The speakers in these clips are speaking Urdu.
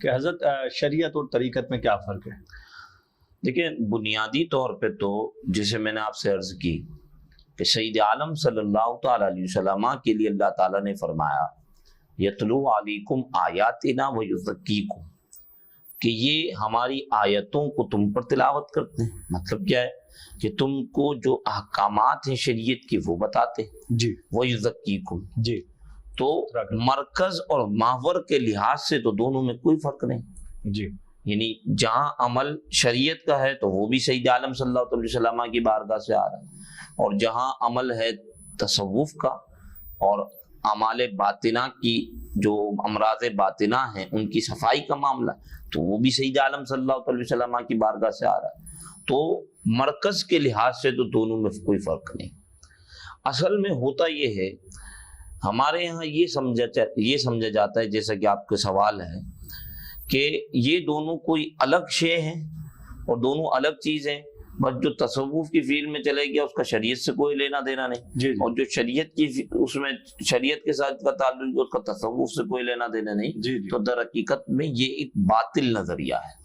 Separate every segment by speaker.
Speaker 1: کہ حضرت شریعت اور طریقت میں کیا فرق ہے؟
Speaker 2: دیکھیں بنیادی طور پہ تو جسے میں نے آپ سے عرض کی کہ سید عالم صلی اللہ تعالی علیہ وسلم کے لیے اللہ تعالیٰ نے فرمایا یتلو علیکم آیاتنا ویزکیکم، کہ یہ ہماری آیتوں کو تم پر تلاوت کرتے ہیں۔ مطلب کیا ہے کہ تم کو جو احکامات ہیں شریعت کی وہ بتاتے ہیں
Speaker 1: جی
Speaker 2: ویزکیکم۔
Speaker 1: جی
Speaker 2: تو مرکز اور محور کے لحاظ سے تو دونوں میں کوئی فرق نہیں،
Speaker 1: جی،
Speaker 2: یعنی جہاں عمل شریعت کا ہے تو وہ بھی سید عالم صلی اللہ علیہ وسلم کی بارگاہ سے آ رہا ہے، اور جہاں عمل ہے تصوف کا اور اعمال باطنہ کی جو امراض باطنہ ہیں ان کی صفائی کا معاملہ، تو وہ بھی سید عالم صلی اللہ علیہ وسلم کی بارگاہ سے آ رہا ہے۔ تو مرکز کے لحاظ سے تو دونوں میں کوئی فرق نہیں۔ اصل میں ہوتا یہ ہے، ہمارے یہاں یہ سمجھا جاتا ہے، جیسا کہ آپ کا سوال ہے، کہ یہ دونوں کوئی الگ شے ہیں اور دونوں الگ چیزیں، بس جو تصوف کی فیلڈ میں چلے گیا اس کا شریعت سے کوئی لینا دینا نہیں،
Speaker 1: جی
Speaker 2: اور جو شریعت کی اس میں شریعت کے ساتھ کا تعلق اس کا تصوف سے کوئی لینا دینا نہیں،
Speaker 1: جی
Speaker 2: تو در حقیقت میں یہ ایک باطل نظریہ ہے،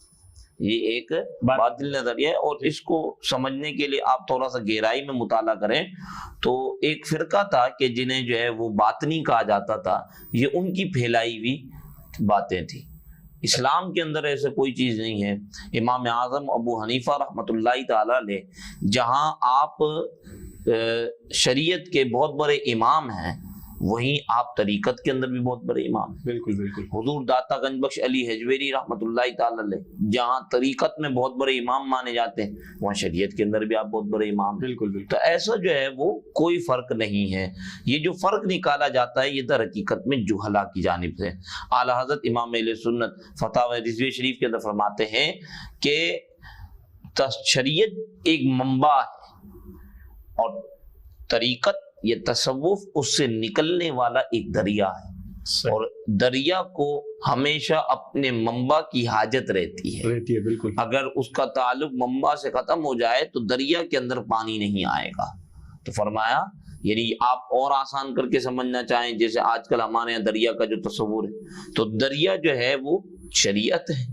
Speaker 2: یہ ایک باطل نظریہ ہے۔ اور اس کو سمجھنے کے لیے آپ تھوڑا سا گہرائی میں مطالعہ کریں تو ایک فرقہ تھا کہ جنہیں جو ہے وہ باطنی کہا جاتا تھا، یہ ان کی پھیلائی ہوئی باتیں تھیں۔ اسلام کے اندر ایسے کوئی چیز نہیں ہے۔ امام اعظم ابو حنیفہ رحمۃ اللہ تعالی علیہ جہاں آپ شریعت کے بہت بڑے امام ہیں، وہیں آپ طریقت کے اندر بھی بہت بڑے امام ہیں۔
Speaker 1: بالکل بالکل۔
Speaker 2: حضور داتا گنج بخش علی حجویری رحمۃ اللہ تعالی علیہ جہاں طریقت میں بہت بڑے امام مانے جاتے ہیں، وہاں شریعت کے اندر بھی آپ بہت بڑے امام ہیں۔
Speaker 1: بالکل بالکل۔
Speaker 2: تو ایسا جو ہے وہ کوئی فرق نہیں ہے۔ یہ جو فرق نکالا جاتا ہے یہ در حقیقت میں جہلا کی جانب سے۔ اعلیٰ حضرت امام اہل سنت فتاوی رضویہ شریف کے اندر فرماتے ہیں کہ شریعت ایک منبع ہے اور طریقت یہ تصوف اس سے نکلنے والا ایک دریا ہے، اور دریا کو ہمیشہ اپنے منبع کی حاجت رہتی ہے۔
Speaker 1: بالکل۔
Speaker 2: اگر اس کا تعلق منبع سے ختم ہو جائے تو دریا کے اندر پانی نہیں آئے گا۔ تو فرمایا یعنی آپ اور آسان کر کے سمجھنا چاہیں، جیسے آج کل ہمارے یہاں دریا کا جو تصور ہے، تو دریا جو ہے وہ شریعت ہے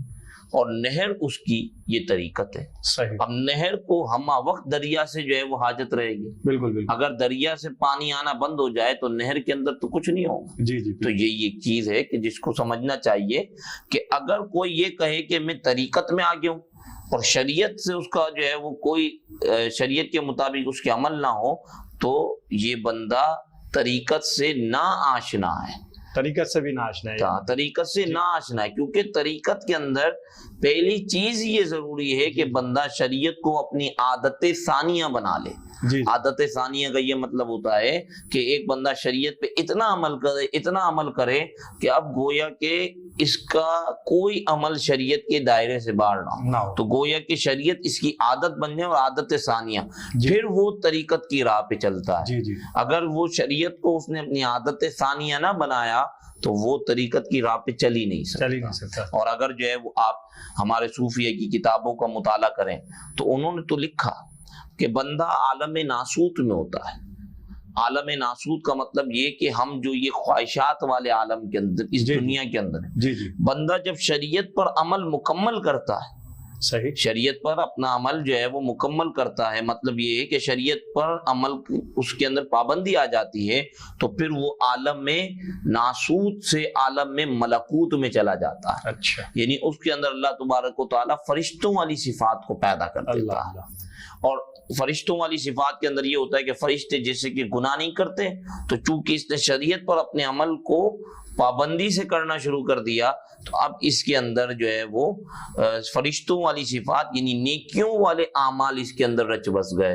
Speaker 2: اور نہر اس کی یہ طریقت ہے۔
Speaker 1: صحیح۔
Speaker 2: اب نہر کو ہم وقت دریا سے جو ہے وہ حاجت رہے گی۔
Speaker 1: بالکل بالکل۔
Speaker 2: اگر دریا سے پانی آنا بند ہو جائے تو نہر کے اندر تو کچھ نہیں ہوگا۔
Speaker 1: جی جی۔
Speaker 2: تو یہی ایک چیز ہے کہ جس کو سمجھنا چاہیے کہ اگر کوئی یہ کہے کہ میں طریقت میں آ گیا ہوں اور شریعت سے اس کا جو ہے وہ کوئی شریعت کے مطابق اس کے عمل نہ ہو، تو یہ بندہ طریقت سے نا آشنا ہے،
Speaker 1: طریقت سے بھی نا آشنا ہے۔
Speaker 2: طریقت سے نا آشنا ہے، کیونکہ طریقت کے اندر پہلی چیز یہ ضروری ہے کہ بندہ شریعت کو اپنی عادت ثانیہ بنا لے۔ عادت ثانیہ کا یہ مطلب ہوتا ہے کہ ایک بندہ شریعت پہ اتنا عمل کرے کہ اب گویا کہ اس کا کوئی عمل شریعت کے دائرے سے باہر نہ ہو، تو گویا کہ شریعت اس کی عادت بن جائے اور عادت ثانیہ، پھر وہ طریقت کی راہ پہ چلتا ہے۔ اگر وہ شریعت کو اس نے اپنی عادت ثانیہ نہ بنایا تو وہ طریقت کی راہ پہ چل ہی نہیں سکتا۔ اور اگر جو ہے وہ آپ ہمارے صوفیہ کی کتابوں کا مطالعہ کریں تو انہوں نے تو لکھا کہ بندہ عالم ناسوت میں ہوتا ہے۔ عالم ناسوت کا مطلب یہ کہ ہم جو یہ خواہشات والے عالم کے اندر، اس دنیا کے اندر بندہ جب شریعت پر عمل مکمل کرتا ہے،
Speaker 1: صحیح، شریعت
Speaker 2: پر اپنا عمل جو ہے وہ مکمل کرتا ہے، مطلب یہ ہے کہ شریعت پر عمل اس کے اندر پابندی آ جاتی ہے، تو پھر وہ عالم میں ناسوت سے عالم میں ملکوت میں چلا جاتا ہے۔
Speaker 1: اچھا،
Speaker 2: یعنی اس کے اندر اللہ تبارک و تعالیٰ فرشتوں والی صفات کو پیدا کر دیتا ہے۔ اور فرشتوں والی صفات کے اندر یہ ہوتا ہے کہ فرشتے جیسے کہ گناہ نہیں کرتے، تو چونکہ اس نے شریعت پر اپنے عمل کو پابندی سے کرنا شروع کر دیا، تو اب اس کے اندر جو ہے وہ فرشتوں والی صفات یعنی نیکیوں والے اعمال اس کے اندر رچ بس گئے۔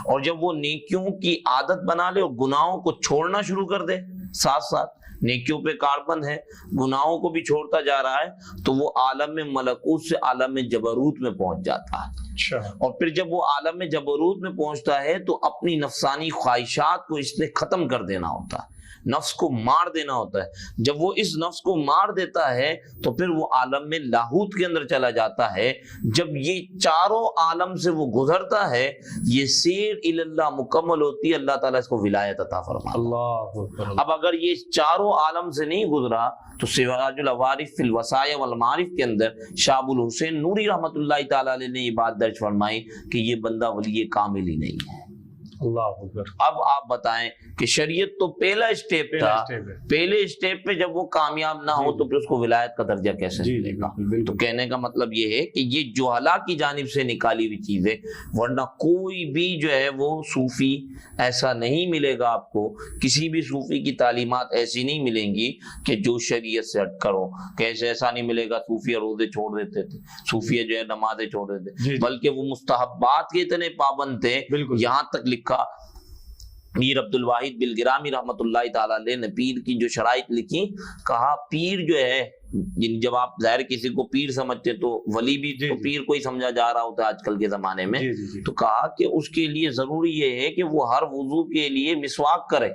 Speaker 2: اور جب وہ نیکیوں کی عادت بنا لے اور گناہوں کو چھوڑنا شروع کر دے، ساتھ ساتھ نیکیوں پہ کاربند ہے، گناہوں کو بھی چھوڑتا جا رہا ہے، تو وہ عالم ملکوت سے عالم جبروت میں پہنچ جاتا ہے۔ اور پھر جب وہ عالم جبروت میں پہنچتا ہے تو اپنی نفسانی خواہشات کو اس نے ختم کر دینا ہوتا ہے۔ نفس کو مار دینا ہوتا ہے. جب وہ اس نفس کو مار دیتا ہے تو پھر وہ عالم میں لاہوت کے اندر چلا جاتا ہے. جب یہ چاروں عالم سے وہ گزرتا ہے, یہ سیر اللہ مکمل ہوتی ہے, اللہ تعالیٰ اس کو ولایت عطا فرماتا ہے.
Speaker 1: اللہ.
Speaker 2: اب اگر یہ چاروں عالم سے نہیں گزرا تو سراج العوارف فی الوصایا والمعارف کے اندر شاہ ابو الحسین نوری رحمۃ اللہ تعالی علیہ نے یہ بات درج فرمائی کہ یہ بندہ ولی کامل ہی نہیں ہے.
Speaker 1: اللہ اکبر.
Speaker 2: اب آپ بتائیں کہ شریعت تو پہلا اسٹیپ تھا, پہلے اسٹیپ پہ جب وہ کامیاب نہ ہو تو پھر اس کو ولایت کا درجہ کیسے ملے گا؟ تو کہنے کا مطلب یہ ہے کہ یہ جہلا کی جانب سے نکالی ہوئی چیز ہے, ورنہ کوئی بھی جو ہے وہ صوفی ایسا نہیں ملے گا آپ کو. کسی بھی صوفی کی تعلیمات ایسی نہیں ملیں گی کہ جو شریعت سے ہٹ کرو. کیسے ایسا نہیں ملے گا صوفیہ روزے چھوڑ دیتے تھے, صوفیہ جو ہے نمازیں چھوڑ دیتے, بلکہ وہ مستحبات کے اتنے پابند تھے. یہاں تک لکھا میر عبد الواحد بالگرامی رحمۃ اللہ تعالی علیہ نے پیر کی جو شرائط لکھی, کہا پیر جو ہے, جب آپ ظاہر کسی کو پیر سمجھتے تو ولی بھی تو پیر کو ہی سمجھا جا رہا ہوتا ہے آج کل کے زمانے میں, تو کہا کہ اس کے لیے ضروری یہ ہے کہ وہ ہر وضو کے لیے مسواک کرے.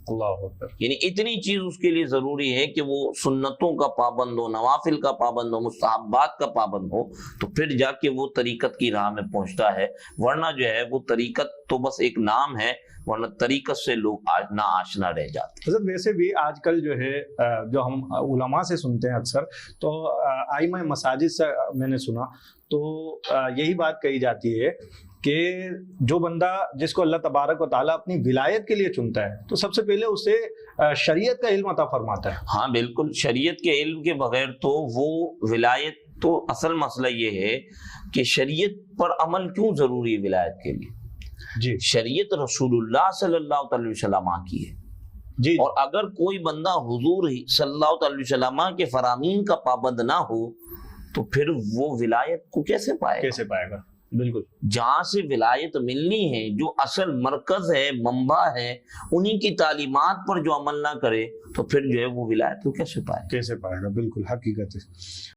Speaker 1: اللہ اکبر.
Speaker 2: یعنی اتنی چیز اس کے لیے ضروری ہے کہ وہ سنتوں کا پابند ہو, نوافل کا پابند ہو, مستحبات کا پابند ہو, تو پھر جا کے وہ طریقت کی راہ میں پہنچتا ہے. ورنہ جو ہے وہ طریقت تو بس ایک نام ہے, ورنہ طریقت سے لوگ نا آشنا رہ جاتے ہیں.
Speaker 1: حضرت ویسے بھی آج کل جو ہے جو ہم علماء سے سنتے ہیں اکثر, تو ائمہ مساجد سے میں نے سنا تو یہی بات کہی جاتی ہے کہ جو بندہ جس کو اللہ تبارک و تعالیٰ اپنی ولایت کے لیے چنتا ہے تو سب سے پہلے اسے شریعت کا علم عطا فرماتا ہے.
Speaker 2: ہاں بالکل, شریعت کے علم کے بغیر تو وہ ولایت, تو اصل مسئلہ یہ ہے کہ شریعت پر عمل کیوں ضروری ہے ولایت کے لیے.
Speaker 1: جی,
Speaker 2: شریعت رسول اللہ صلی اللہ علیہ وسلم کی ہے.
Speaker 1: جی,
Speaker 2: اور اگر کوئی بندہ حضور صلی اللہ علیہ وسلم کے فرامین کا پابند نہ ہو تو پھر وہ ولایت کو کیسے پائے گا؟
Speaker 1: بالکل.
Speaker 2: جہاں سے ولایت ملنی ہے, جو اصل مرکز ہے, منبع ہے, انہی کی تعلیمات پر جو عمل نہ کرے تو پھر جو ہے وہ ولایت کو کیسے پائے
Speaker 1: گا؟ بالکل حقیقت ہے.